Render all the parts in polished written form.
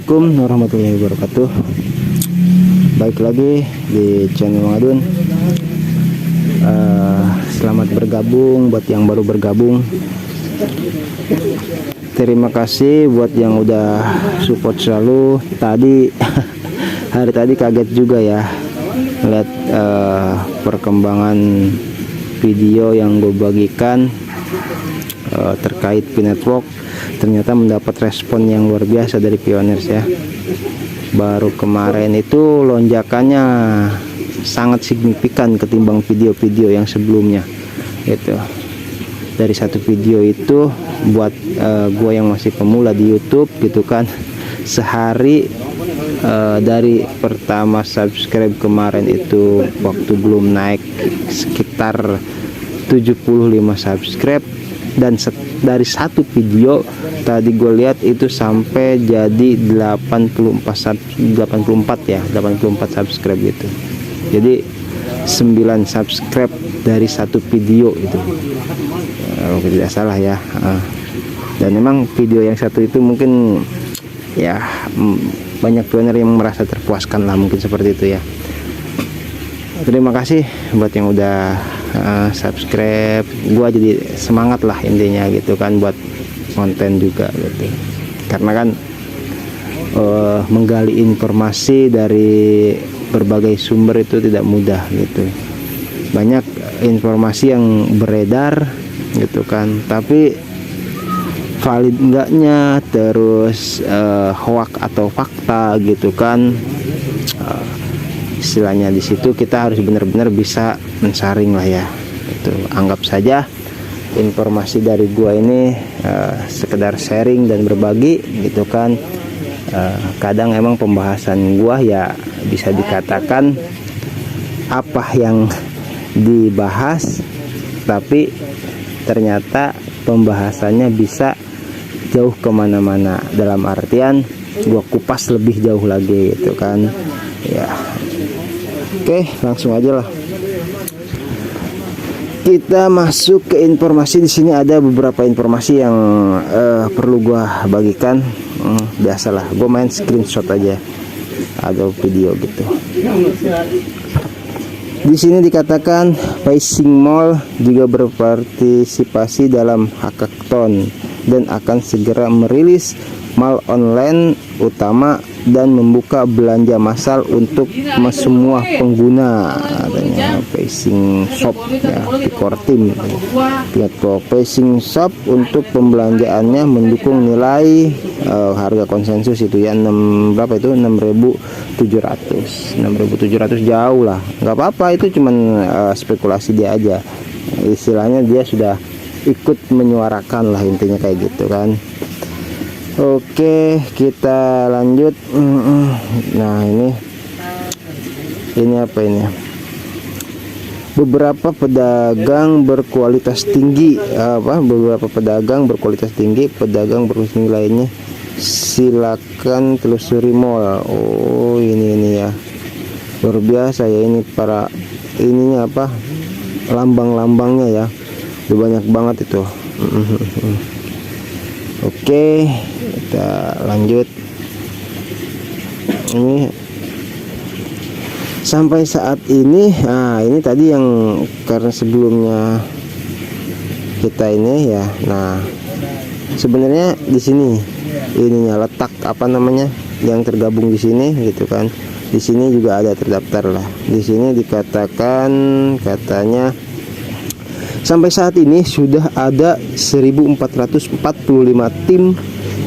Assalamualaikum warahmatullahi wabarakatuh. Baik lagi di channel Mang Adun. Selamat bergabung buat yang baru bergabung. Terima kasih buat yang udah support selalu. Tadi hari tadi kaget juga ya lihat perkembangan video yang gue bagikan terkait P-Network. Ternyata mendapat respon yang luar biasa dari pioners ya. Baru kemarin itu lonjakannya sangat signifikan ketimbang video-video yang sebelumnya gitu. Dari satu video itu buat gue yang masih pemula di YouTube gitu kan, sehari dari pertama subscribe kemarin itu waktu belum naik sekitar 75 subscribe, dan dari satu video tadi gue lihat itu sampai jadi 84 subscribe gitu. Jadi 9 subscribe dari satu video itu, kalau tidak salah ya. Dan memang video yang satu itu mungkin ya banyak pioner yang merasa terpuaskan lah, mungkin seperti itu ya. Terima kasih buat yang udah subscribe. Gua jadi semangat lah intinya gitu kan buat konten juga gitu. Karena kan menggali informasi dari berbagai sumber itu tidak mudah gitu. Banyak informasi yang beredar gitu kan, tapi valid enggaknya, terus hoax atau fakta gitu kan. Istilahnya di situ kita harus benar-benar bisa mensaring lah ya. Itu anggap saja informasi dari gua ini sekedar sharing dan berbagi gitu kan. Kadang emang pembahasan gua ya bisa dikatakan apa yang dibahas, tapi ternyata pembahasannya bisa jauh kemana-mana, dalam artian gua kupas lebih jauh lagi gitu kan ya. Oke, langsung aja lah kita masuk ke informasi. Di sini ada beberapa informasi yang perlu gua bagikan. Biasalah, gue main screenshot aja atau video gitu. Di sini dikatakan Facing Mall juga berpartisipasi dalam hackathon dan akan segera merilis mall online utama dan membuka belanja massal untuk semua pengguna. Adanya Facing Shop ya, Picor Team P-Network Facing Shop untuk pembelanjaannya mendukung nilai harga konsensus itu ya, 6.700 jauh lah, nggak apa-apa, itu cuman spekulasi dia aja, istilahnya dia sudah ikut menyuarakan lah, intinya kayak gitu kan. Oke, kita lanjut. Nah, ini apa ini? Beberapa pedagang berkualitas tinggi, beberapa pedagang berkualitas tinggi lainnya silakan telusuri mall. Oh, ini ya. Luar biasa ya ini, para ininya apa? Lambang-lambangnya ya. Udah banyak banget itu. Oke, kita lanjut. Ini sampai saat ini, nah ini tadi yang karena sebelumnya kita ini ya. Nah, sebenarnya di sini ininya letak apa namanya yang tergabung di sini gitu kan. Di sini juga ada terdaftar lah. Di sini dikatakan katanya sampai saat ini sudah ada 1445 tim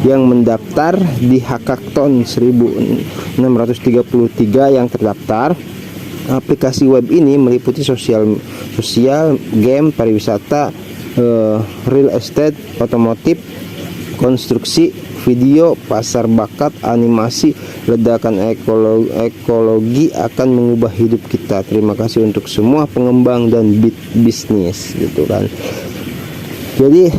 yang mendaftar di hackathon. 1633 yang terdaftar. Aplikasi web ini meliputi sosial, game, pariwisata, real estate, otomotif, konstruksi, video, pasar bakat, animasi, ledakan ekologi akan mengubah hidup kita. Terima kasih untuk semua pengembang dan bisnis gitu kan. Jadi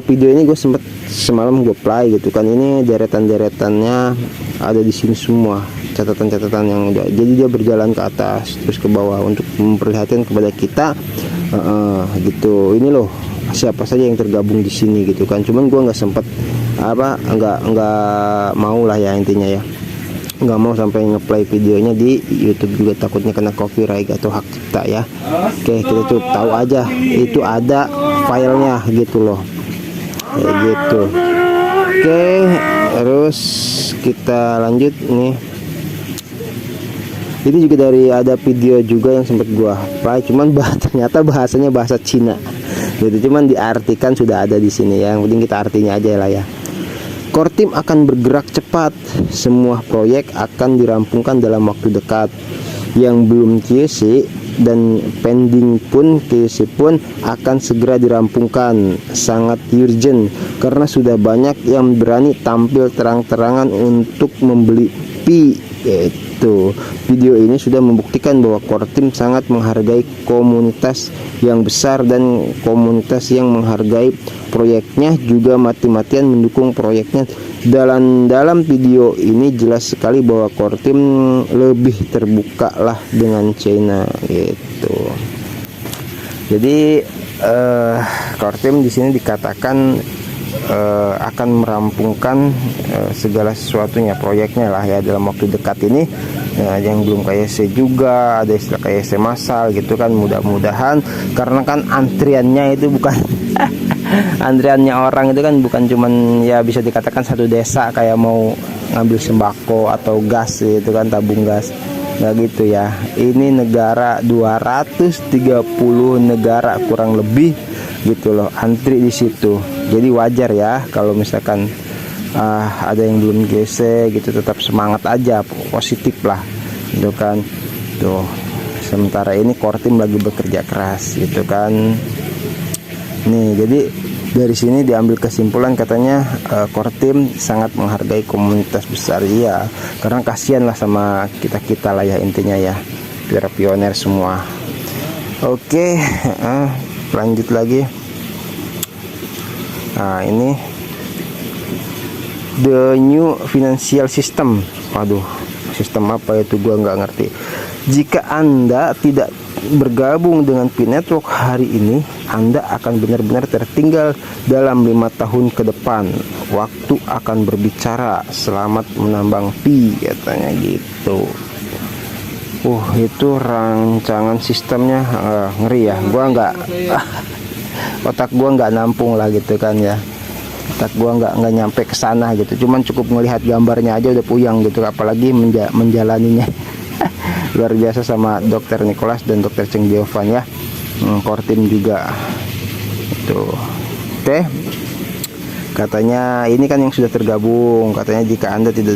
video ini gue sempet semalam gue play gitu kan. Ini deretannya ada di sini semua, catatan-catatan yang udah. Jadi dia berjalan ke atas terus ke bawah untuk memperlihatkan kepada kita gitu. Ini loh siapa saja yang tergabung di sini gitu kan. Cuman gue nggak sempat nggak mau lah ya, intinya ya nggak mau sampai ngeplay videonya di YouTube juga, takutnya kena copyright atau hak cipta ya. Oke, kita tuh tahu aja itu ada filenya gitu loh, kayak gitu. Oke, terus kita lanjut nih. Ini juga dari ada video juga yang sempat gua play, cuman ternyata bahasanya bahasa Cina gitu, cuman diartikan sudah ada di sini ya. Yang penting kita artinya aja lah ya. Core Team akan bergerak cepat. Semua proyek akan dirampungkan dalam waktu dekat. Yang belum QC dan pending pun QC pun akan segera dirampungkan. Sangat urgent karena sudah banyak yang berani tampil terang-terangan untuk membeli Pi. Itu video ini sudah membuktikan bahwa Core Team sangat menghargai komunitas yang besar dan komunitas yang menghargai proyeknya juga mati-matian mendukung proyeknya. Dalam video ini jelas sekali bahwa Core Team lebih terbuka lah dengan China gitu. Jadi Core Team di sini dikatakan akan merampungkan segala sesuatunya, proyeknya lah ya dalam waktu dekat ini. Yang belum KYC juga ada istilah KYC massal gitu kan, mudah-mudahan, karena kan antriannya itu bukan antriannya orang itu kan bukan cuman ya bisa dikatakan satu desa kayak mau ngambil sembako atau gas gitu kan, tabung gas, nggak gitu ya. Ini negara 230 negara kurang lebih gitu loh antri di situ. Jadi wajar ya kalau misalkan ada yang belum GC gitu, tetap semangat aja, positif lah gitu kan. Tuh sementara ini Core Team lagi bekerja keras gitu kan. Nih jadi dari sini diambil kesimpulan katanya Core Team sangat menghargai komunitas besar ya, karena kasihan lah sama kita lah ya, intinya ya, biar pioner semua. Oke, lanjut lagi. Nah ini the new financial system. Waduh, sistem apa itu gua nggak ngerti. Jika Anda tidak bergabung dengan Pi Network hari ini, Anda akan benar-benar tertinggal dalam 5 tahun ke depan. Waktu akan berbicara. Selamat menambang Pi, katanya gitu. Itu rancangan sistemnya ngeri ya. Gua nggak otak gua nggak nampung lah gitu kan ya. Otak gua nggak nyampe ke sana gitu. Cuman cukup melihat gambarnya aja udah puyang gitu, apalagi menjalaninya. Luar biasa sama Dr. Nicholas dan Dr. Cheng Diovan ya. Core Team juga itu. Oke, katanya ini kan yang sudah tergabung. Katanya jika Anda tidak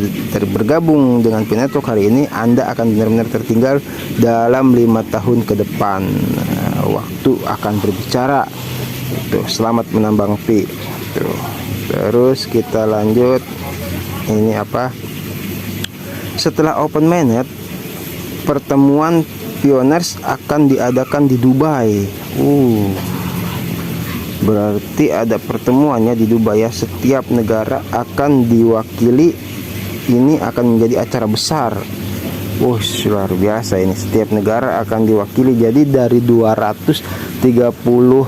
bergabung dengan Pi Network hari ini, Anda akan benar-benar tertinggal dalam 5 tahun ke depan. Waktu akan berbicara itu. Selamat menambang Pi. Terus kita lanjut. Ini apa? Setelah Open Mainnet, pertemuan pioners akan diadakan di Dubai. Berarti ada pertemuannya di Dubai ya. Setiap negara akan diwakili. Ini akan menjadi acara besar. Luar biasa ini. Setiap negara akan diwakili. Jadi dari 230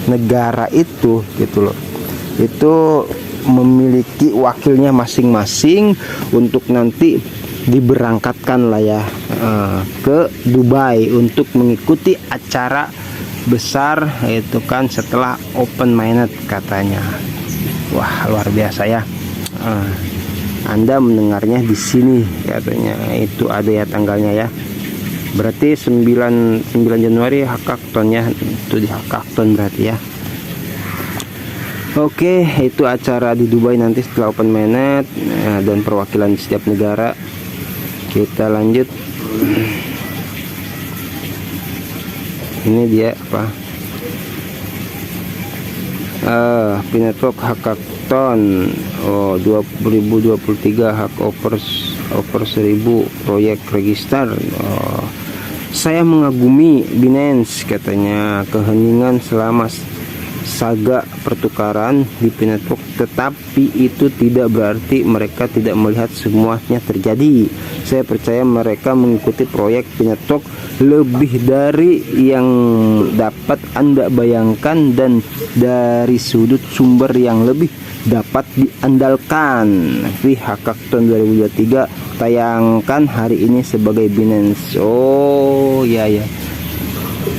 negara itu gitu loh, itu memiliki wakilnya masing-masing untuk nanti diberangkatkan lah ya ke Dubai untuk mengikuti acara besar itu kan setelah Open Mainnet katanya. Wah, luar biasa ya. Anda mendengarnya di sini katanya, itu ada ya tanggalnya ya. Berarti 9 Januari Hackathon ya, itu di Hackathon berarti ya. Oke, itu acara di Dubai nanti setelah Open Mainnet dan perwakilan di setiap negara. Kita lanjut. Ini dia apa? Pi Network Hackathon 2023 Hack over 1000 proyek register. Saya mengagumi Binance katanya, keheningan selama saga pertukaran di P-Network, tetapi itu tidak berarti mereka tidak melihat semuanya terjadi. Saya percaya mereka mengikuti proyek P-Network lebih dari yang dapat Anda bayangkan dan dari sudut sumber yang lebih dapat diandalkan. Pihak Hackathon 2023 tayangkan hari ini sebagai Binance. Oh ya ya.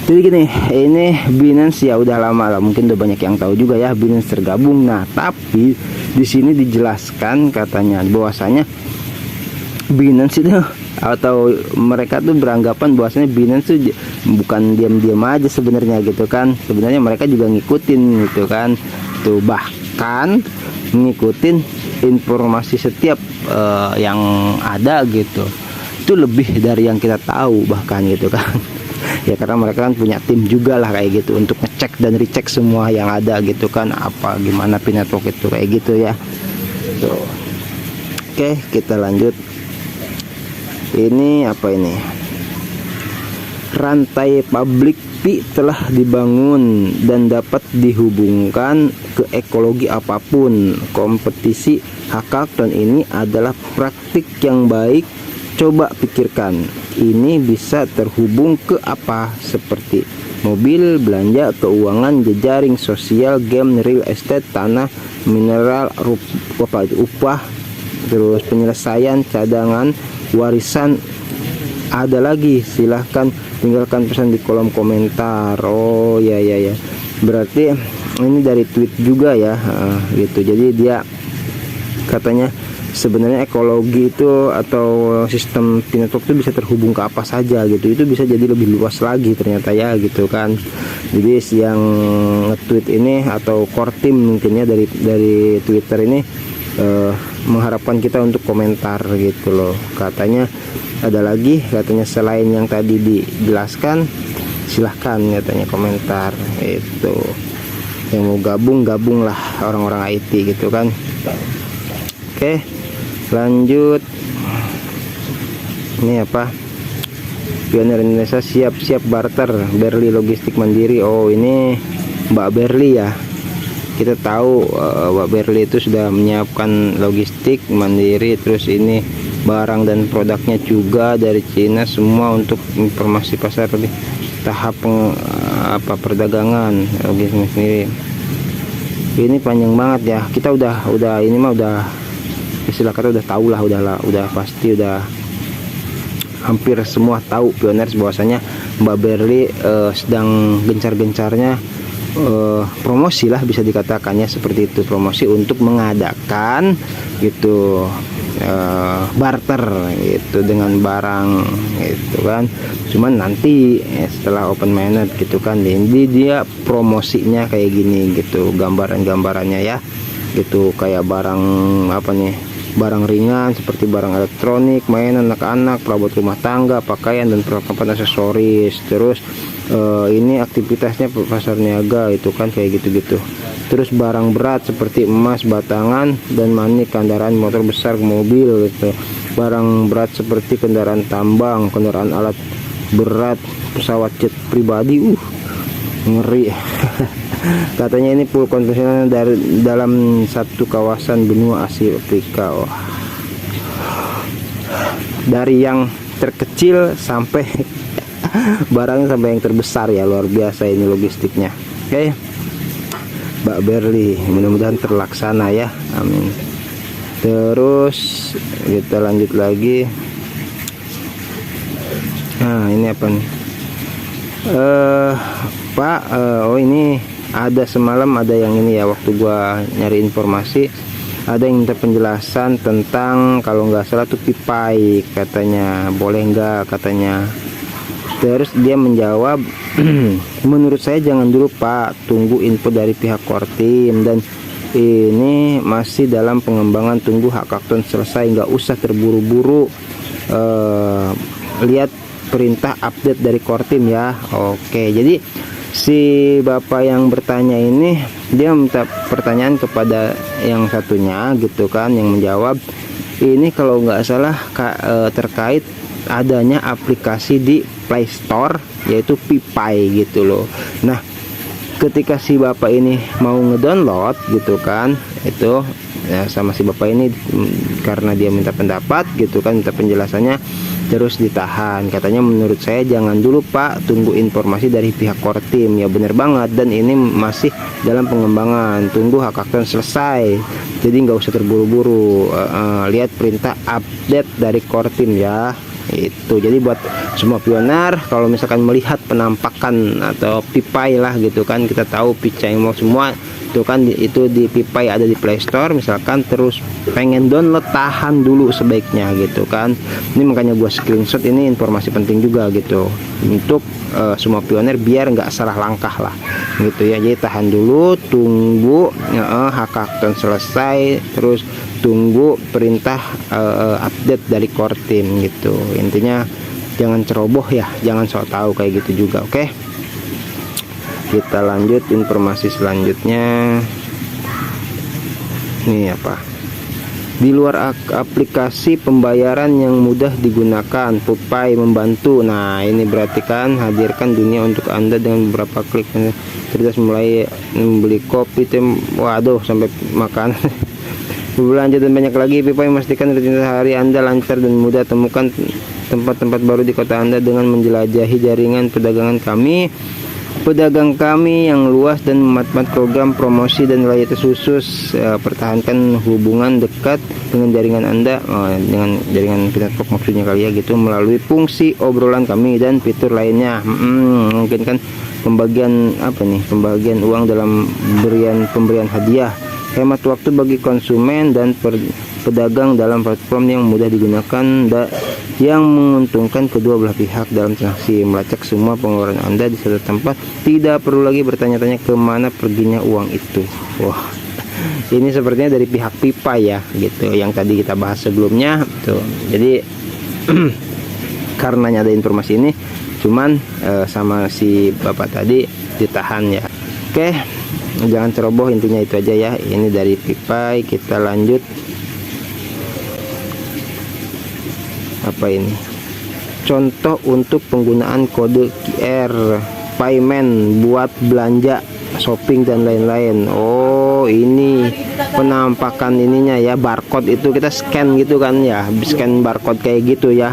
Jadi gini, ini Binance ya udah lama lah, mungkin udah banyak yang tahu juga ya Binance tergabung. Nah, tapi di sini dijelaskan katanya bahwasanya Binance itu atau mereka tuh beranggapan bahwasanya Binance tuh bukan diam-diam aja sebenarnya gitu kan. Sebenarnya mereka juga ngikutin gitu kan. Tuh bahkan ngikutin informasi setiap yang ada gitu. Itu lebih dari yang kita tahu bahkan gitu kan. Ya karena mereka kan punya tim juga lah kayak gitu untuk ngecek dan recheck semua yang ada gitu kan, apa gimana P-Network itu kayak gitu ya. Tuh. Oke, kita lanjut. Ini apa ini? Rantai publik Pi telah dibangun dan dapat dihubungkan ke ekologi apapun. Kompetisi hackathon ini adalah praktik yang baik. Coba pikirkan, ini bisa terhubung ke apa? Seperti mobil, belanja, keuangan, jejaring sosial, game, real estate, tanah, mineral, upah, terus penyelesaian, cadangan, warisan. Ada lagi, silahkan tinggalkan pesan di kolom komentar. Oh ya ya ya, berarti ini dari tweet juga ya, gitu. Jadi dia katanya sebenarnya ekologi itu atau sistem P-Network itu bisa terhubung ke apa saja gitu. Itu bisa jadi lebih luas lagi ternyata ya gitu kan. Jadi yang nge-tweet ini atau core team mungkinnya dari Twitter ini mengharapkan kita untuk komentar gitu loh. Katanya ada lagi, katanya selain yang tadi dijelaskan, silahkan katanya komentar itu. Yang mau gabung lah orang-orang IT gitu kan. Oke, lanjut. Ini apa? Pionir Indonesia siap-siap barter, Berli Logistik Mandiri. Oh, ini Mbak Berli ya. Kita tahu Mbak Berli itu sudah menyiapkan logistik mandiri, terus ini barang dan produknya juga dari Cina semua untuk informasi pasar di tahap perdagangan logistik sendiri. Ini panjang banget ya. Kita udah ini mah udah istilah kata udah tahu lah, udah pasti udah hampir semua tahu Pioners bahwasanya Mbak Berli sedang gencar-gencarnya promosi lah, bisa dikatakannya seperti itu, promosi untuk mengadakan gitu barter gitu dengan barang gitu kan. Cuman nanti setelah open mainnet gitu kan, jadi dia promosinya kayak gini gitu, gambarannya ya gitu, kayak barang apa nih, barang ringan seperti barang elektronik, mainan anak-anak, perabot rumah tangga, pakaian dan perlengkapan aksesoris. Terus ini aktivitasnya pasar niaga itu kan kayak gitu-gitu. Terus barang berat seperti emas, batangan dan manik, kendaraan motor besar, mobil gitu. Barang berat seperti kendaraan tambang, kendaraan alat berat, pesawat jet pribadi. Ngeri. Katanya ini full konvensional dari dalam satu kawasan benua Asia Afrika. Dari yang terkecil sampai barangnya sampai yang terbesar ya, luar biasa ini logistiknya. Oke, Mbak Berli, mudah-mudahan terlaksana ya, amin. Terus kita lanjut lagi. Nah, ini apa nih? Pak, oh ini ada semalam ada yang ini ya, waktu gua nyari informasi ada yang minta penjelasan tentang kalau nggak salah tuh pipai, katanya boleh nggak katanya. Terus dia menjawab menurut saya jangan dulu Pak, tunggu info dari pihak core team dan ini masih dalam pengembangan, tunggu hackathon selesai, nggak usah terburu-buru, lihat perintah update dari core team ya. Oke, jadi si bapak yang bertanya ini dia minta pertanyaan kepada yang satunya gitu kan, yang menjawab ini kalau nggak salah terkait adanya aplikasi di Play Store yaitu Pipai gitu loh. Nah, ketika si bapak ini mau ngedownload gitu kan, itu ya sama si bapak ini karena dia minta pendapat gitu kan, minta penjelasannya, terus ditahan. Katanya menurut saya jangan dulu Pak, tunggu informasi dari pihak Kortim. Ya bener banget, dan ini masih dalam pengembangan, tunggu hak aktor selesai, jadi nggak usah terburu-buru. Lihat perintah update dari Kortim ya. Itu jadi buat semua pioner, kalau misalkan melihat penampakan atau pipai lah gitu kan, kita tahu Picai Mall semua itu kan, itu di pipai ada di Play Store misalkan, terus pengen download, tahan dulu sebaiknya gitu kan. Ini makanya gua screenshot, ini informasi penting juga gitu untuk semua pioner biar nggak salah langkah lah gitu ya. Jadi tahan dulu, tunggu hak akton selesai, terus tunggu perintah update dari Kortim gitu. Intinya jangan ceroboh ya, jangan sok tahu kayak gitu juga. Oke, kita lanjut informasi selanjutnya. Ini apa? Di luar aplikasi pembayaran yang mudah digunakan, Pupai membantu. Nah ini berarti kan hadirkan dunia untuk Anda dengan beberapa klik, cerdas mulai membeli kopi, waduh sampai makan. Belanja dan banyak lagi. Pupai memastikan rutinitas hari Anda lancar dan mudah. Temukan tempat-tempat baru di kota Anda dengan menjelajahi jaringan pedagang kami yang luas dan memanfaatkan program promosi dan loyalitas khusus. Pertahankan hubungan dekat dengan jaringan Anda, dengan jaringan Pinetwork maksudnya kali ya gitu, melalui fungsi obrolan kami dan fitur lainnya. Mungkin kan pembagian pembagian uang dalam pemberian hadiah, hemat waktu bagi konsumen dan pedagang dalam platform yang mudah digunakan yang menguntungkan kedua belah pihak dalam transaksi. Melacak semua pengeluaran Anda di satu tempat, tidak perlu lagi bertanya-tanya kemana perginya uang itu. Wah, ini sepertinya dari pihak pipa ya gitu, yang tadi kita bahas sebelumnya tuh. Jadi karenanya ada informasi ini, cuman sama si bapak tadi ditahan ya. Oke, jangan ceroboh, intinya itu aja ya. Ini dari pipa. Kita lanjut. Apa ini? Contoh untuk penggunaan kode QR payment buat belanja, shopping dan lain-lain. Oh ini penampakan ininya ya, barcode itu kita scan gitu kan ya, scan barcode kayak gitu ya.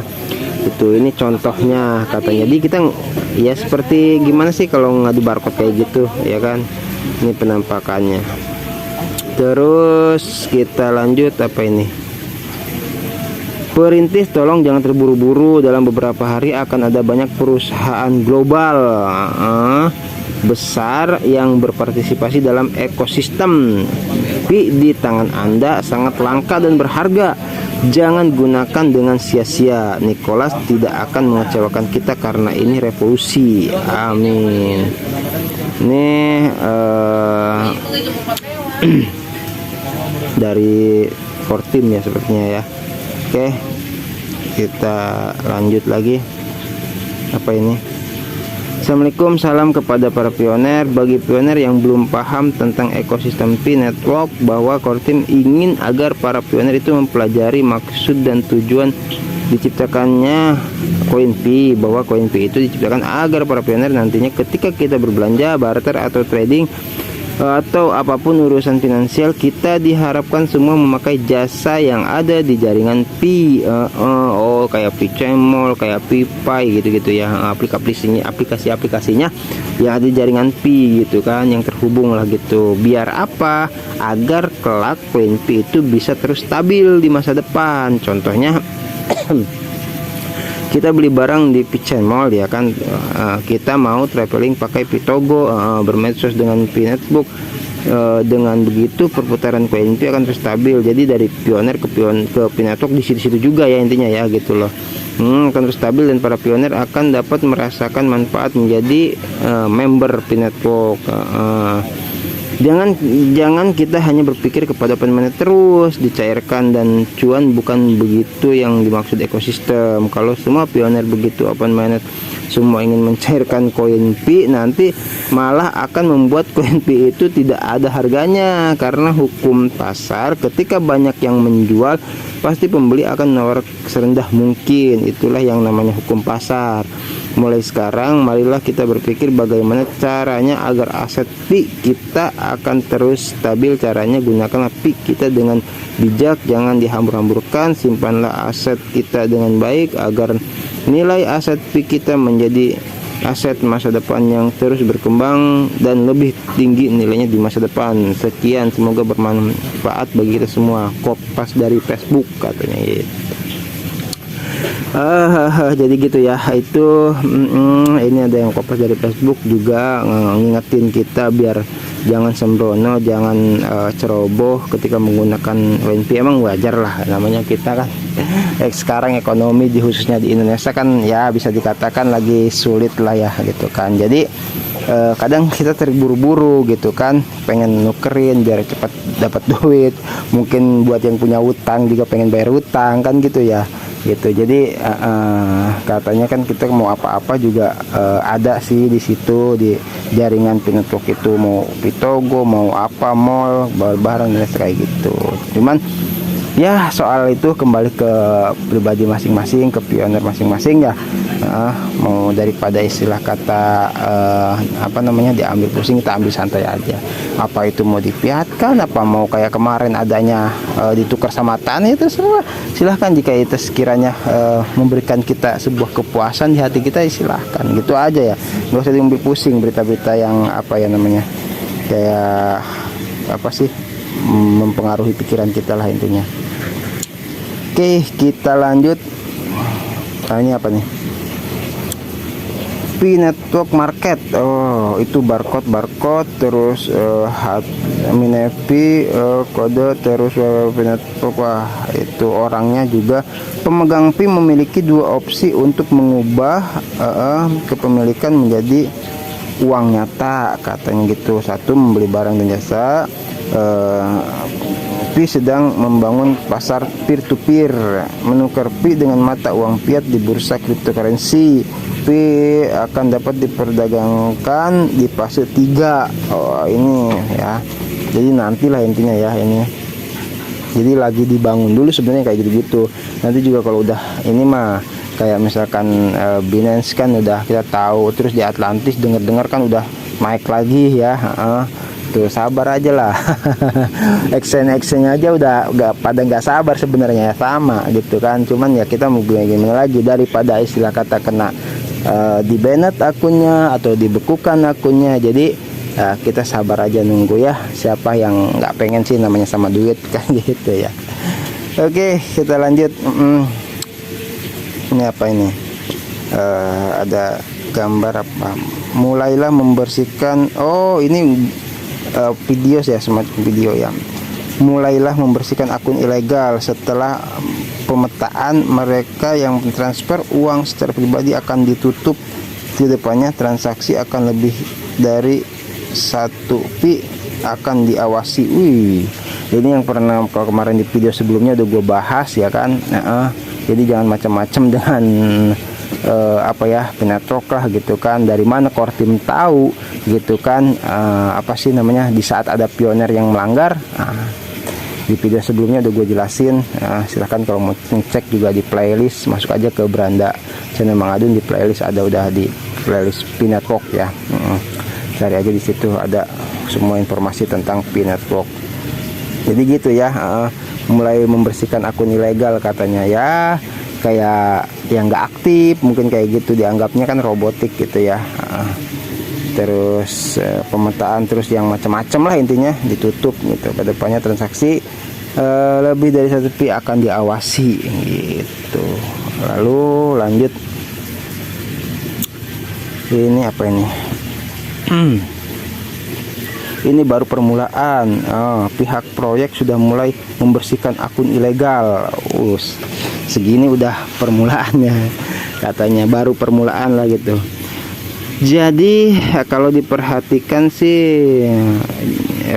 Itu ini contohnya katanya. Jadi kita ya seperti gimana sih kalau ngadu barcode kayak gitu ya kan. Ini penampakannya. Terus kita lanjut. Apa ini? Perintis tolong jangan terburu-buru, dalam beberapa hari akan ada banyak perusahaan global besar yang berpartisipasi dalam ekosistem. Tapi di tangan Anda sangat langka dan berharga. Jangan gunakan dengan sia-sia. Nicholas tidak akan mengecewakan kita karena ini revolusi. Amin. Ini dari Kortim ya sepertinya ya. Oke, kita lanjut lagi. Apa ini? Assalamualaikum, salam kepada para pioner. Bagi pioner yang belum paham tentang ekosistem P-Network, bahwa Kortim ingin agar para pioner itu mempelajari maksud dan tujuan diciptakannya koin P, bahwa koin P itu diciptakan agar para pioner nantinya ketika kita berbelanja, barter atau trading atau apapun urusan finansial, kita diharapkan semua memakai jasa yang ada di jaringan P. Kayak Picai Mall, kayak Pipai gitu-gitu ya, aplikasi-aplikasinya yang ada di jaringan P gitu kan, yang terhubung lah gitu. Biar apa? Agar kelak koin P itu bisa terus stabil di masa depan. Contohnya kita beli barang di Picai Mall ya kan, kita mau traveling pakai Pitogo, bermedsos dengan P-Network, dengan begitu perputaran koin P akan terus stabil. Jadi dari pioner ke P-Network di situ juga ya intinya ya gitu loh. Akan terus stabil dan para pioner akan dapat merasakan manfaat menjadi member P-Network. Jangan kita hanya berpikir kepada open mainnet terus dicairkan dan cuan, bukan begitu yang dimaksud ekosistem. Kalau semua pioner begitu open mainnet semua ingin mencairkan koin Pi, nanti malah akan membuat koin Pi itu tidak ada harganya. Karena hukum pasar, ketika banyak yang menjual, pasti pembeli akan menawar serendah mungkin. Itulah yang namanya hukum pasar. Mulai sekarang marilah kita berpikir bagaimana caranya agar aset Pi kita akan terus stabil. Caranya gunakanlah Pi kita dengan bijak, jangan dihambur-hamburkan. Simpanlah aset kita dengan baik agar nilai aset Pi kita menjadi aset masa depan yang terus berkembang dan lebih tinggi nilainya di masa depan. Sekian, semoga bermanfaat bagi kita semua. Kopas dari Facebook katanya gitu. Jadi gitu ya, itu ini ada yang kopas dari Facebook juga ngingetin kita biar jangan sembrono, jangan ceroboh ketika menggunakan WNP. Emang wajar lah, namanya kita kan sekarang ekonomi khususnya di Indonesia kan ya bisa dikatakan lagi sulit lah ya gitu kan. Jadi kadang kita terburu-buru gitu kan, pengen nukerin biar cepat dapat duit. Mungkin buat yang punya utang juga pengen bayar utang kan gitu ya gitu. Jadi katanya kan kita mau apa-apa juga ada sih di situ di jaringan Pi Network itu, mau Pitogo, mau apa, mall, barang dan kayak gitu. Cuman ya soal itu kembali ke pribadi masing-masing, ke pioner masing-masing ya. Mau daripada istilah kata apa namanya diambil pusing, kita ambil santai aja. Apa itu mau dipiatkan, apa mau kayak kemarin adanya ditukar sama tanah, itu semua silahkan. Jika itu sekiranya memberikan kita sebuah kepuasan di hati kita, silahkan gitu aja ya. Nggak usah diambil pusing berita-berita yang apa ya namanya kayak apa sih mempengaruhi pikiran kita lah intinya. Oke, kita lanjut. Ini apa nih? Pi Network Market. Oh, itu barcode terus Minepi kode terus Pi Network. Wah, itu orangnya juga pemegang Pi memiliki dua opsi untuk mengubah kepemilikan menjadi uang nyata katanya gitu. Satu, membeli barang dan jasa. Pi sedang membangun pasar peer-to-peer, menukar Pi dengan mata uang fiat di bursa cryptocurrency. Pi akan dapat diperdagangkan di fase 3. Oh, ini ya. Jadi nantilah intinya ya ini. Jadi lagi dibangun dulu sebenarnya kayak gitu-gitu. Nanti juga kalau udah ini mah kayak misalkan Binance kan udah kita tahu, terus di Atlantis dengar-dengar kan udah naik lagi ya. Tuh sabar aja lah. Exchange aja udah nggak sabar sebenarnya ya, sama gitu kan. Cuman ya kita mau gimana lagi, daripada istilah kata kena di banned akunnya atau dibekukan akunnya. Jadi kita sabar aja nunggu ya. Siapa yang nggak pengen sih namanya sama duit kan gitu ya. Oke, kita lanjut. Ini apa ini? Ada gambar apa? Mulailah membersihkan. Oh, ini video ya, semacam video ya. Mulailah membersihkan akun ilegal. Setelah pemetaan, mereka yang transfer uang secara pribadi akan ditutup. Di depannya transaksi akan lebih dari 1 Pi akan diawasi. Wih, ini yang pernah kalau kemarin di video sebelumnya udah gue bahas ya kan. Jadi jangan macam-macam dengan apa ya Pi Network lah gitu kan. Dari mana core team tahu gitu kan apa sih namanya di saat ada pioner yang melanggar. Di video sebelumnya udah gue jelasin. Silahkan kalau mau ngecek juga di playlist, masuk aja ke Beranda channel Mang Adun, di playlist ada, udah di playlist Pi Network ya. Cari aja di situ ada semua informasi tentang Pi Network. Jadi gitu ya, mulai membersihkan akun ilegal katanya ya, kayak yang nggak aktif mungkin kayak gitu dianggapnya kan robotik gitu ya. Terus pemetaan terus yang macam-macam lah intinya ditutup gitu. Kedepannya transaksi lebih dari 1 Pi akan diawasi gitu. Lalu lanjut, ini apa ini? Ini baru permulaan. Pihak proyek sudah mulai membersihkan akun ilegal. Segini udah permulaannya katanya, baru permulaan lah gitu. Jadi kalau diperhatikan sih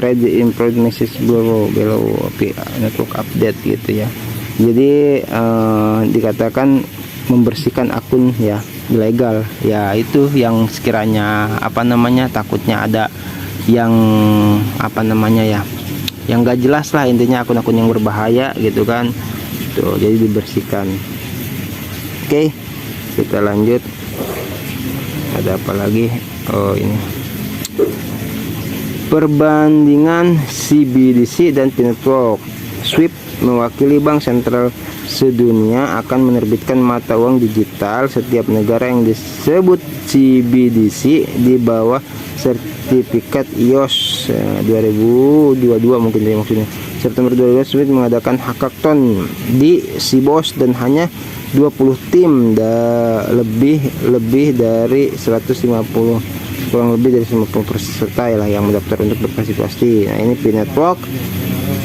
ready import message below Pi Network update gitu ya. Jadi dikatakan membersihkan akun ya ilegal ya, itu yang sekiranya apa namanya takutnya ada yang apa namanya ya yang gak jelas lah, intinya akun-akun yang berbahaya gitu kan tuh, jadi dibersihkan. Oke, kita lanjut. Ada apa lagi? Oh, ini perbandingan CBDC dan P-Network. SWIFT mewakili bank sentral sedunia akan menerbitkan mata uang digital setiap negara yang disebut CBDC di bawah sertifikat iOS 2022 mungkin ya maksudnya. September 2022 SWIFT mengadakan hackathon di Sibos dan hanya 20 tim lebih dari 150 kurang lebih dari 50 peserta lah yang mendaftar untuk berpartisipasi. Nah, ini P-Network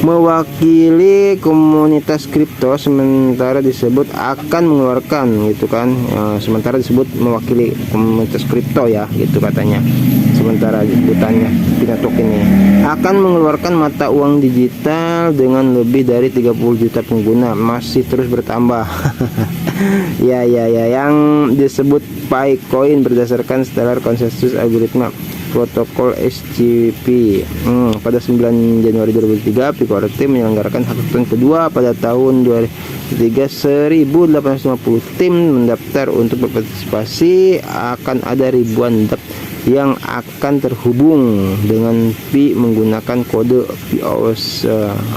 mewakili komunitas kripto, sementara disebut akan mengeluarkan gitu kan, sementara disebut mewakili komunitas kripto ya gitu katanya, sementara sebutannya P-Network ini akan mengeluarkan mata uang digital dengan lebih dari 30 juta pengguna, masih terus bertambah. ya yang disebut Picoin berdasarkan stellar konsensus algoritma protokol SCP. Pada 9 Januari 2003 Picoin Team menyelenggarakan hackathon kedua pada tahun 2003. 1850 tim mendaftar untuk berpartisipasi. Akan ada ribuan yang akan terhubung dengan Pi menggunakan kode POS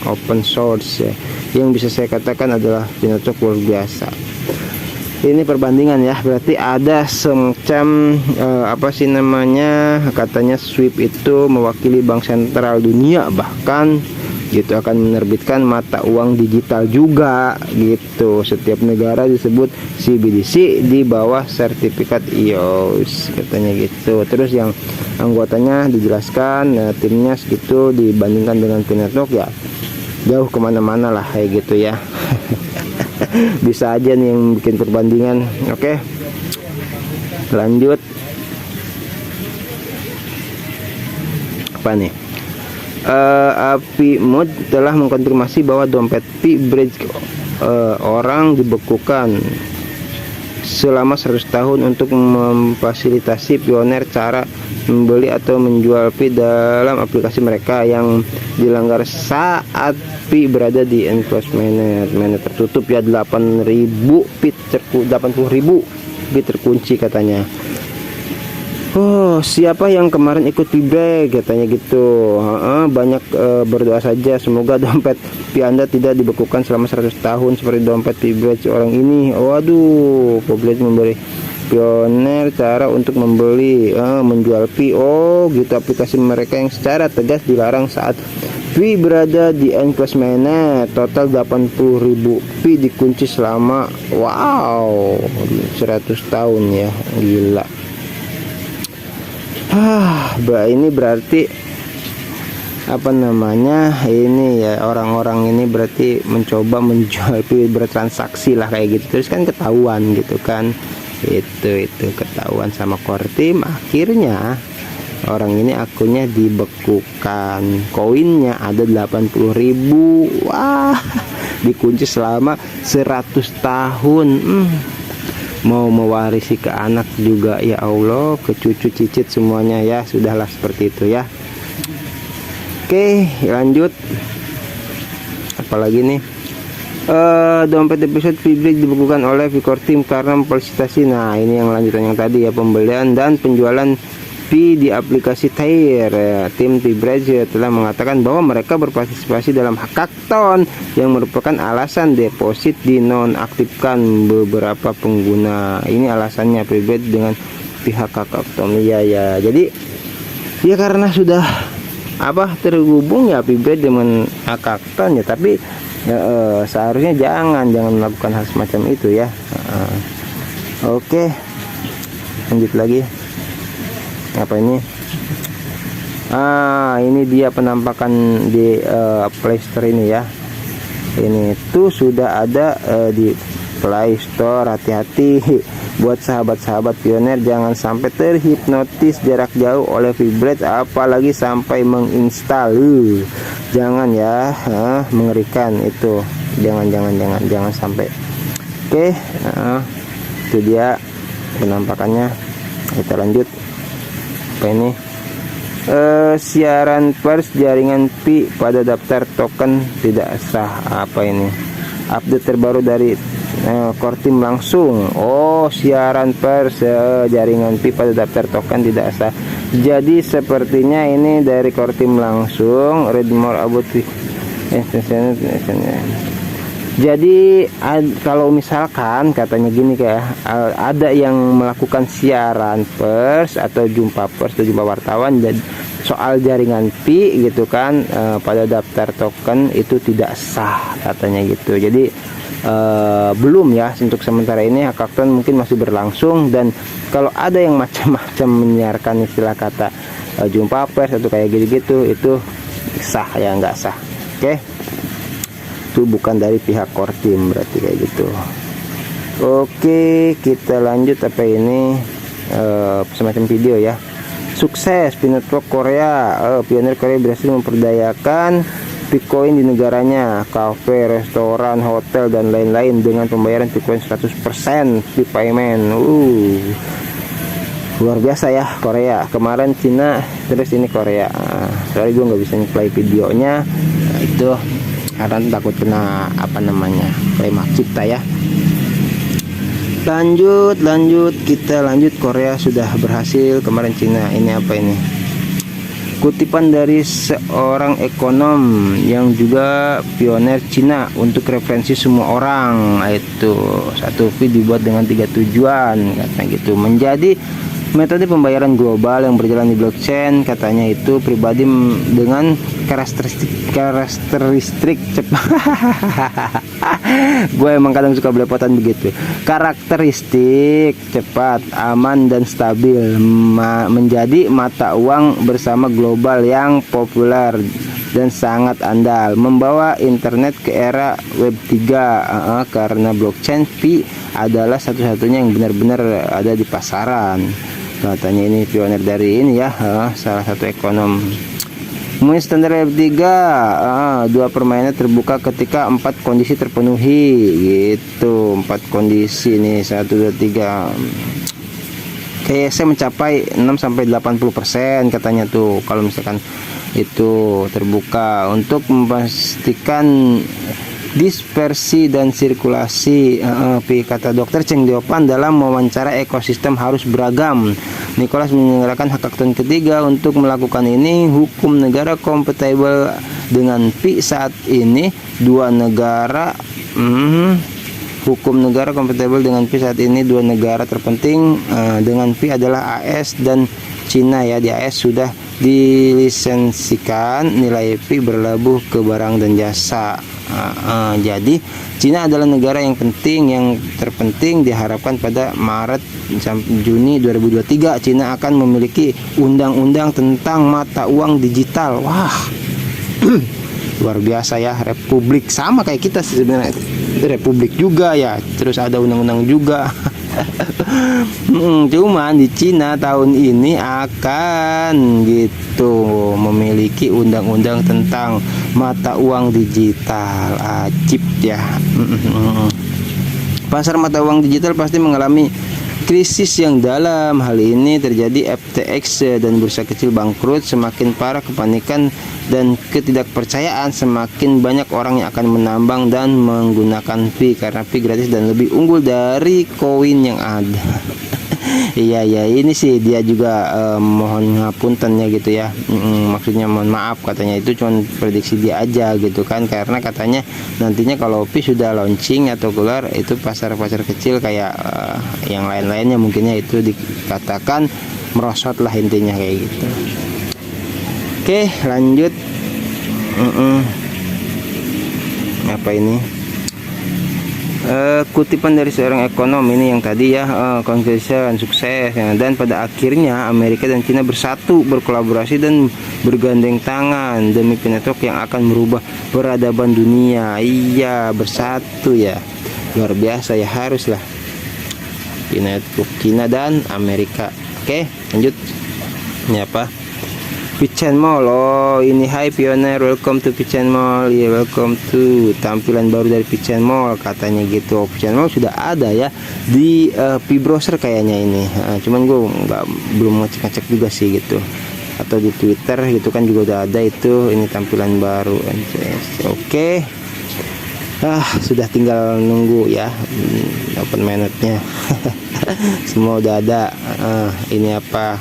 open source yang bisa saya katakan adalah P-Network luar biasa. Ini perbandingan ya, berarti ada semacam apa sih namanya, katanya SWIFT itu mewakili bank sentral dunia, bahkan gitu akan menerbitkan mata uang digital juga gitu. Setiap negara disebut CBDC di bawah sertifikat iOS katanya gitu. Terus yang anggotanya dijelaskan timnya segitu dibandingkan dengan P-Network ya jauh kemana-mana lah kayak gitu ya. Bisa aja nih yang bikin perbandingan. Oke, lanjut. Apa nih? Apimud telah mengkonfirmasi bahwa dompet P-Bridge orang dibekukan selama 100 tahun untuk memfasilitasi pioner cara membeli atau menjual Pi dalam aplikasi mereka yang dilanggar saat Pi berada di enclosed mainnet tertutup ya. 80.000 Pi 80.000 Pi terkunci katanya. Oh, siapa yang kemarin ikut Pi-Break katanya gitu. Banyak berdoa saja semoga dompet Pi Anda tidak dibekukan selama 100 tahun seperti dompet Pi-Break orang ini. Waduh, publik memberi pioner cara untuk membeli menjual Pi. Oh gitu, aplikasi mereka yang secara tegas dilarang saat Pi berada di enclosed mainnet. Total 80.000 Pi dikunci selama 100 tahun ya, gila. Ini berarti apa namanya, ini ya orang-orang ini berarti mencoba menjual Pi, bertransaksi lah kayak gitu. Terus kan ketahuan gitu kan, itu ketahuan sama core team. Akhirnya orang ini akunnya dibekukan, koinnya ada 80.000. Wah, dikunci selama 100 tahun. Mau mewarisi ke anak juga ya Allah, ke cucu cicit semuanya ya. Sudahlah seperti itu ya. Oke, lanjut. Apalagi nih, dompet episode P-Break dibekukan oleh Vicor Team karena memfasilitasi. Nah, ini yang lanjutan yang tadi ya, pembelian dan penjualan Pi di aplikasi Tair. Tim P-Break telah mengatakan bahwa mereka berpartisipasi dalam hackathon yang merupakan alasan deposit dinonaktifkan beberapa pengguna. Ini alasannya P-Break dengan pihak hackathon. Ya, jadi ya karena sudah terhubung ya P-Break dengan hackathon ya, tapi seharusnya jangan melakukan hal semacam itu ya. Oke, lanjut lagi. Apa ini? Ini dia penampakan di Play Store ini ya. Ini tuh sudah ada di Play Store. Hati-hati buat sahabat-sahabat pioner, jangan sampai terhipnotis jarak jauh oleh P-Break, apalagi sampai menginstal. Jangan ya, mengerikan itu. Jangan sampai. Oke, Itu dia penampakannya. Kita lanjut. Apa ini? Siaran pers jaringan Pi pada daftar token tidak sah. Apa ini? Update terbaru dari Kortim langsung. Oh, siaran pers jaringan Pi pada daftar token tidak sah. Jadi sepertinya ini dari Kortim langsung. Read more about it. Jadi kalau misalkan katanya gini, kayak ada yang melakukan siaran pers atau jumpa pers atau jumpa wartawan dan soal jaringan Pi gitu kan, pada daftar token itu tidak sah katanya gitu. Jadi belum ya, untuk sementara ini hackathon mungkin masih berlangsung, dan kalau ada yang macam-macam menyiarkan istilah kata jumpa pers atau kayak gitu-gitu, itu sah ya nggak sah. Oke, itu bukan dari pihak Kortim berarti kayak gitu. Oke, kita lanjut. Apa ini? Semacam video ya. Sukses P-Network Korea. Pionir Korea berhasil memperdayakan Bitcoin di negaranya, kafe, restoran, hotel dan lain-lain dengan pembayaran Bitcoin 100% payment. Luar biasa ya Korea. Kemarin Cina, terus ini Korea. Sorry gue nggak bisa play videonya. Itu karena takut kena apa namanya, klaim hak cipta ya. Lanjut kita lanjut. Korea sudah berhasil, kemarin Cina. Ini apa ini? Kutipan dari seorang ekonom yang juga pioner Cina untuk referensi semua orang. Itu satu fee dibuat dengan 3 tujuan katanya gitu. Menjadi metode pembayaran global yang berjalan di blockchain, katanya itu pribadi dengan karakteristik cepat. Gue emang kadang suka belepotan begitu. Karakteristik cepat, aman dan stabil, menjadi mata uang bersama global yang populer dan sangat andal, membawa internet ke era web 3 karena blockchain Pi adalah satu-satunya yang benar-benar ada di pasaran. Katanya ini pionir dari ini ya, salah satu ekonom. Kemudian standar Web 3, 2 permainan terbuka ketika 4 kondisi terpenuhi gitu. 4 kondisi nih, 1, 2, 3. KYC mencapai 6-80% katanya tuh kalau misalkan itu terbuka, untuk memastikan dispersi dan sirkulasi. Kata Dr. Cheng Diopan dalam wawancara, ekosistem harus beragam. Nicholas menyelenggarakan hackathon ketiga untuk melakukan ini. Hukum negara kompatibel dengan Pi saat ini dua negara hukum negara kompatibel dengan Pi saat ini dua negara terpenting dengan Pi adalah AS dan Cina ya. Di AS sudah dilisensikan nilai Pi berlabuh ke barang dan jasa. Jadi Cina adalah negara yang penting, yang terpenting. Diharapkan pada Maret sampai Juni 2023 Cina akan memiliki undang-undang tentang mata uang digital. Wah, luar biasa ya. Republik sama kayak kita sebenarnya, republik juga ya, terus ada undang-undang juga. Cuman di Cina tahun ini akan gitu memiliki undang-undang tentang mata uang digital. Ajib ya. Pasar mata uang digital pasti mengalami krisis yang dalam. Hal ini terjadi FTX dan bursa kecil bangkrut. Semakin parah kepanikan dan ketidakpercayaan, semakin banyak orang yang akan menambang dan menggunakan Pi karena Pi gratis dan lebih unggul dari koin yang ada. Iya ini sih dia juga mohon ngapunten ya gitu ya. Maksudnya mohon maaf, katanya itu cuma prediksi dia aja gitu kan, karena katanya nantinya kalau Pi sudah launching atau keluar, itu pasar-pasar kecil kayak yang lain-lainnya mungkinnya itu dikatakan merosot lah intinya kayak gitu. Oke, lanjut. Apa ini? Kutipan dari seorang ekonom ini yang tadi ya, conclusion sukses ya. Dan pada akhirnya Amerika dan Cina bersatu, berkolaborasi dan bergandeng tangan demi P-Network yang akan merubah peradaban dunia. Iya, bersatu ya, luar biasa ya, haruslah P-Network Cina dan Amerika. Oke, lanjut. Ini apa? Pichen Mall. Oh ini, hai Pioneer, welcome to Pichen Mall ya, welcome to tampilan baru dari Pichen Mall katanya gitu. Pichen Mall sudah ada ya di P-Browser kayaknya ini, cuman gue belum ngecek juga sih gitu, atau di Twitter gitu kan juga udah ada itu. Ini tampilan baru NCS. Oke. Sudah tinggal nunggu ya open mainnet-nya. Semua udah ada. Ini apa,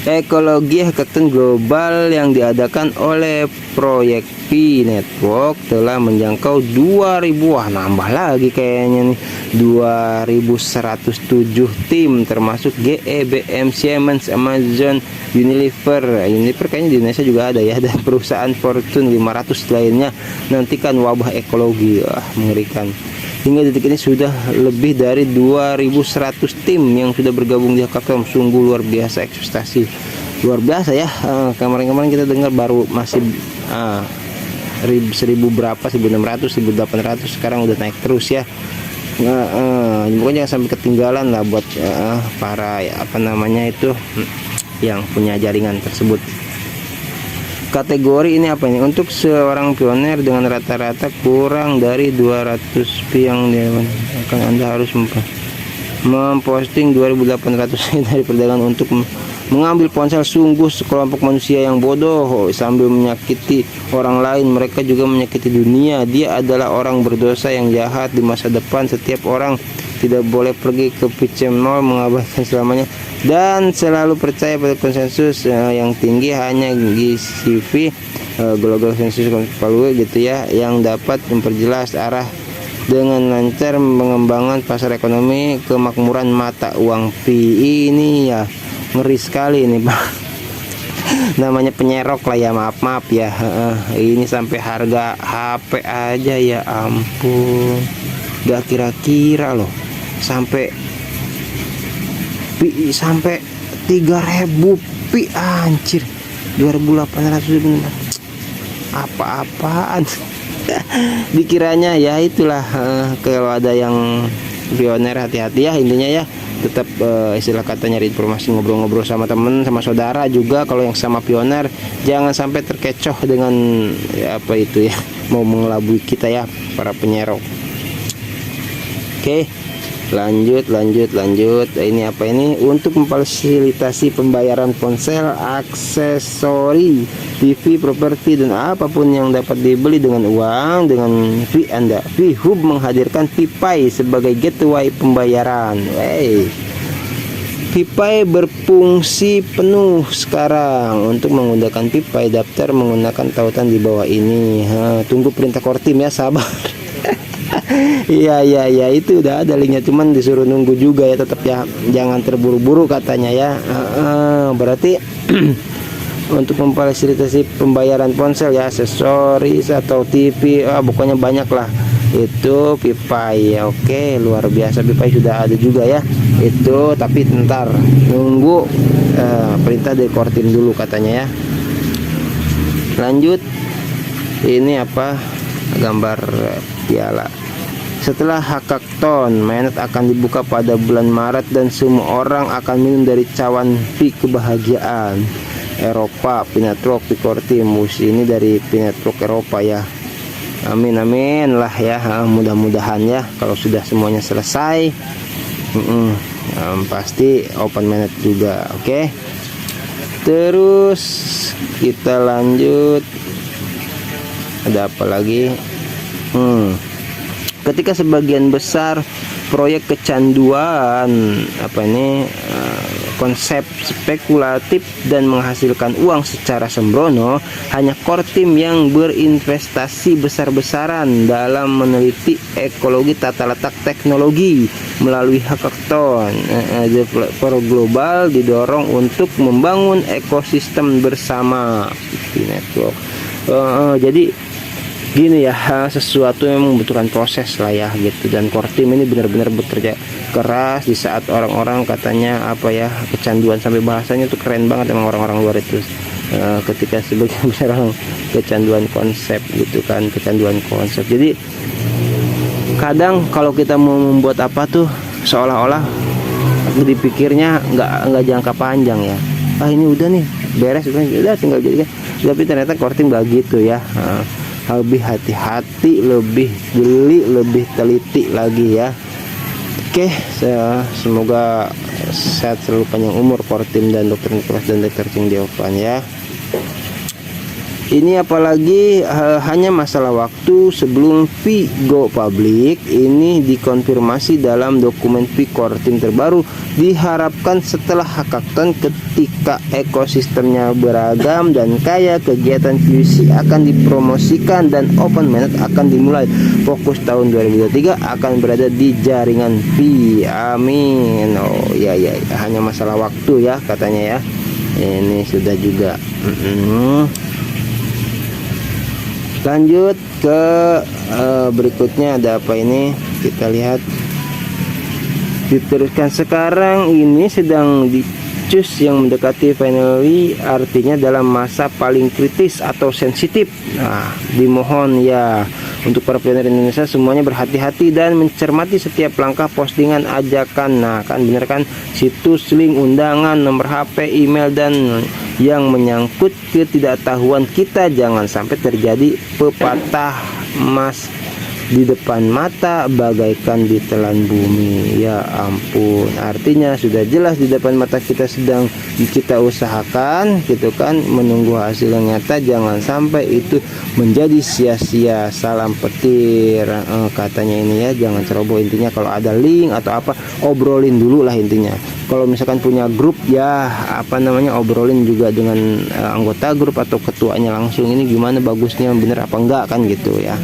ekologi hackathon global yang diadakan oleh Proyek Pi Network telah menjangkau 2000, wah nambah lagi kayaknya nih, 2107 tim termasuk GEBM, Siemens, Amazon, Unilever kayaknya di Indonesia juga ada ya, dan perusahaan Fortune 500 lainnya. Nantikan wabah ekologi, mengerikan. Hingga detik ini sudah lebih dari 2100 tim yang sudah bergabung di hackathon. Sungguh luar biasa, ekspektasi luar biasa ya. Kemarin-kemarin kita dengar baru masih 1000 berapa, 1600, 1800, sekarang udah naik terus ya. Pokoknya jangan sampai ketinggalan lah buat para apa namanya itu yang punya jaringan tersebut. Kategori ini apa ini, untuk seorang pioner dengan rata-rata kurang dari 200 Pi yang akan Anda harus memposting 2800 dari perdagangan untuk mengambil ponsel. Sungguh sekelompok manusia yang bodoh sambil menyakiti orang lain, mereka juga menyakiti dunia. Dia adalah orang berdosa yang jahat di masa depan. Setiap orang tidak boleh pergi ke Pichen Mall mengabaikan selamanya dan selalu percaya pada konsensus yang tinggi. Hanya GCV Global Consensus Value gitu ya yang dapat memperjelas arah dengan lancar mengembangkan pasar ekonomi kemakmuran mata uang Pi. Ini ya ngeri sekali ini Pak. Namanya penyerok lah ya, maaf ya. Ini sampai harga HP aja ya ampun, gak kira-kira loh sampai Pi sampai 3000 Pi, anjir. 2800 bener. Apa-apaan. Dikiranya ya itulah, kalau ada yang pioner hati-hati ya, intinya ya tetap istilah kata nyari informasi, ngobrol-ngobrol sama temen, sama saudara juga. Kalau yang sama pioner jangan sampai terkecoh dengan ya, apa itu ya, mau mengelabui kita ya para penyerok. Oke, lanjut. Ini apa ini, untuk memfasilitasi pembayaran ponsel, aksesori, TV, properti dan apapun yang dapat dibeli dengan uang dengan Pi Anda. Pi-Hub menghadirkan PiPay sebagai gateway pembayaran. PiPay berfungsi penuh sekarang. Untuk menggunakan PiPay, daftar menggunakan tautan di bawah ini. Tunggu perintah Kortim ya, sabar. Iya itu udah ada linknya, cuman disuruh nunggu juga ya, tetap ya jangan terburu-buru katanya ya. Berarti untuk memfasilitasi pembayaran ponsel ya, aksesoris atau TV, pokoknya banyak lah itu PiPay ya. Oke, luar biasa, PiPay sudah ada juga ya itu, tapi ntar nunggu perintah dari Kortim dulu katanya ya. Lanjut, ini apa, gambar piala. Setelah hackathon, mainnet akan dibuka pada bulan Maret dan semua orang akan minum dari cawan Pi kebahagiaan. Eropa, Pi Network, Pi Kortim. Ini dari Pi Network Eropa ya. Amin lah ya, mudah-mudahan ya kalau sudah semuanya selesai. Pasti open mainnet juga. Oke. Terus kita lanjut. Ada apa lagi? Ketika sebagian besar proyek kecanduan konsep spekulatif dan menghasilkan uang secara sembrono, hanya Kortim yang berinvestasi besar-besaran dalam meneliti ekologi tata letak teknologi melalui hackathon. Developer global didorong untuk membangun ekosistem bersama Pi Network. Jadi gini ya, sesuatu yang membutuhkan proses lah ya gitu, dan Kortim ini benar-benar bekerja keras di saat orang-orang katanya apa ya, kecanduan, sampai bahasanya tuh keren banget emang orang-orang luar itu. Ketika sebagian besar orang kecanduan konsep gitu kan, kecanduan konsep. Jadi kadang kalau kita mau membuat apa tuh seolah-olah dipikirnya nggak jangka panjang ya. Ini udah nih beres udah tinggal jadikan. Tapi ternyata Kortim gak gitu ya. Lebih hati-hati, lebih jeli, lebih teliti lagi ya. Oke, semoga sehat selalu, panjang umur Kortim dan Dokter Nikolas dan Dokter Cing Diovan ya. Ini apalagi hanya masalah waktu sebelum fee go public. Ini dikonfirmasi dalam dokumen fee Kortim terbaru. Diharapkan setelah hackathon, ketika ekosistemnya beragam dan kaya, kegiatan QC akan dipromosikan dan open mainnet akan dimulai. Fokus tahun 2023 akan berada di jaringan fee. Amin. Oh ya, hanya masalah waktu ya katanya ya. Ini sudah juga. Lanjut ke berikutnya, ada apa ini? Kita lihat. Diteruskan, sekarang ini sedang dicus yang mendekati finally, artinya dalam masa paling kritis atau sensitif. Nah, dimohon ya untuk para pionir Indonesia semuanya berhati-hati dan mencermati setiap langkah postingan ajakan. Nah, kan bener kan, situs, link, undangan, nomor HP, email, dan yang menyangkut ketidaktahuan kita. Jangan sampai terjadi pepatah emas di depan mata bagaikan ditelan bumi. Ya ampun, artinya sudah jelas di depan mata kita sedang kita usahakan gitu kan, menunggu hasil yang nyata. Jangan sampai itu menjadi sia-sia. Salam petir katanya ini ya, jangan ceroboh. Intinya kalau ada link atau apa, obrolin dulu lah intinya. Kalau misalkan punya grup ya, apa namanya, obrolin juga dengan anggota grup atau ketuanya langsung, ini gimana bagusnya, bener apa enggak kan gitu ya.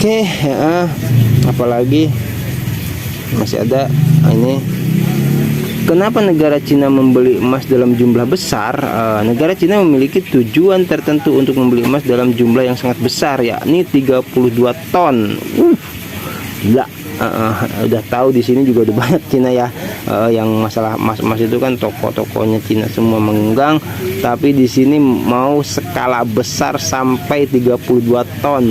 Oke, apalagi masih ada ini. Kenapa negara Cina membeli emas dalam jumlah besar? Negara Cina memiliki tujuan tertentu untuk membeli emas dalam jumlah yang sangat besar, yakni 32 ton. Gila. Udah tahu di sini juga udah banyak Cina ya, yang masalah emas itu kan toko-tokonya Cina semua mengenggang, tapi di sini mau skala besar sampai 32 ton.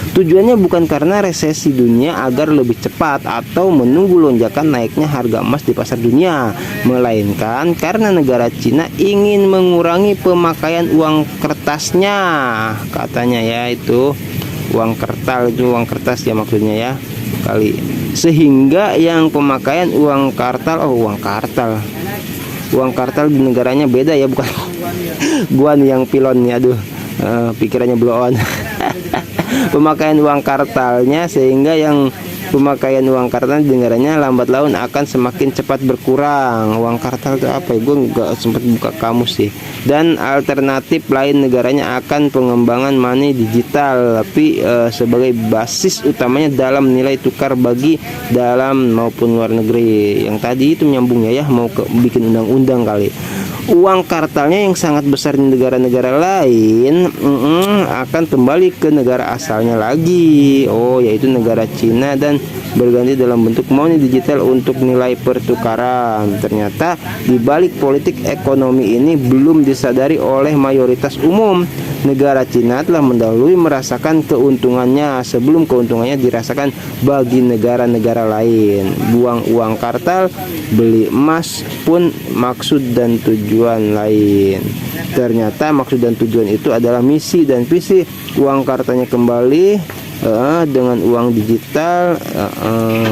Tujuannya bukan karena resesi dunia agar lebih cepat atau menunggu lonjakan naiknya harga emas di pasar dunia, melainkan karena negara Cina ingin mengurangi pemakaian uang kertasnya katanya ya. Itu uang kertas, itu uang kertas ya maksudnya ya kali, sehingga yang pemakaian uang kartal, uang kartal di negaranya beda ya, bukan gua nih yang pilon nih, aduh, pikirannya blow on. Pemakaian uang kartalnya, sehingga yang pemakaian uang kartal di negaranya lambat laun akan semakin cepat berkurang. Uang kartal itu apa ya? Gue nggak sempat buka kamus sih. Dan alternatif lain negaranya akan pengembangan money digital, tapi sebagai basis utamanya dalam nilai tukar bagi dalam maupun luar negeri. Yang tadi itu menyambung ya, mau bikin undang-undang kali. Uang kartalnya yang sangat besar di negara-negara lain akan kembali ke negara asalnya lagi, yaitu negara Cina, dan berganti dalam bentuk money digital untuk nilai pertukaran. Ternyata di balik politik ekonomi ini belum disadari oleh mayoritas umum. Negara Cina telah mendahului merasakan keuntungannya sebelum keuntungannya dirasakan bagi negara-negara lain. Buang uang kartal, beli emas pun maksud dan tujuan lain. Ternyata maksud dan tujuan itu adalah misi dan visi. Uang kartalnya kembali dengan uang digital,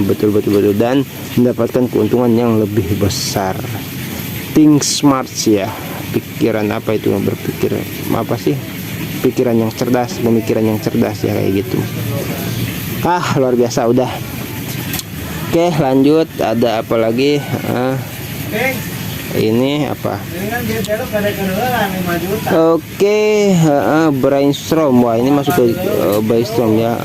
betul dan mendapatkan keuntungan yang lebih besar. Think smart ya, pikiran apa itu, berpikir apa sih, pikiran yang cerdas, pemikiran yang cerdas ya, kayak gitu. Luar biasa udah. Oke, lanjut, ada apa lagi? Ini apa? Oke, brainstorm. Wah, ini masuk ke brainstorm ya.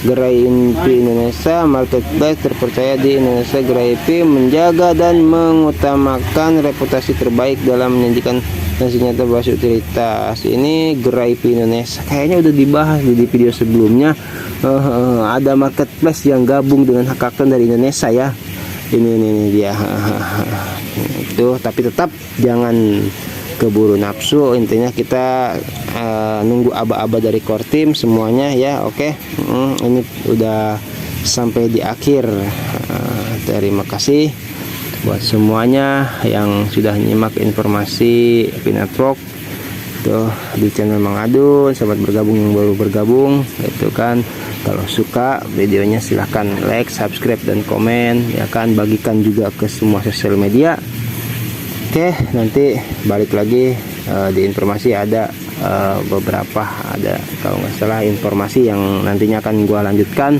Gerai IP Indonesia, marketplace terpercaya di Indonesia. Gerai IP menjaga dan mengutamakan reputasi terbaik dalam menyajikan hasil nyata berbasis utilitas. Ini Gerai IP Indonesia kayaknya udah dibahas di video sebelumnya. Ada marketplace yang gabung dengan hackathon dari Indonesia ya. Ini dia. Itu, tapi tetap jangan keburu nafsu. Intinya kita nunggu aba-aba dari Kortim semuanya ya. Oke. Ini udah sampai di akhir. Terima kasih. buat semuanya yang sudah nyimak informasi Pinetwork tuh di channel Mang Adun. Sahabat bergabung yang baru bergabung itu kan, kalau suka videonya silahkan like, subscribe, dan komen ya kan, bagikan juga ke semua sosial media. Oke, nanti balik lagi di informasi ada beberapa, ada kalau nggak salah informasi yang nantinya akan gua lanjutkan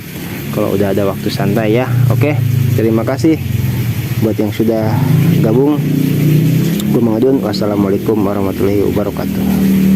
kalau udah ada waktu santai ya. Oke, terima kasih buat yang sudah gabung. Gua Mang Adun, wassalamualaikum warahmatullahi wabarakatuh.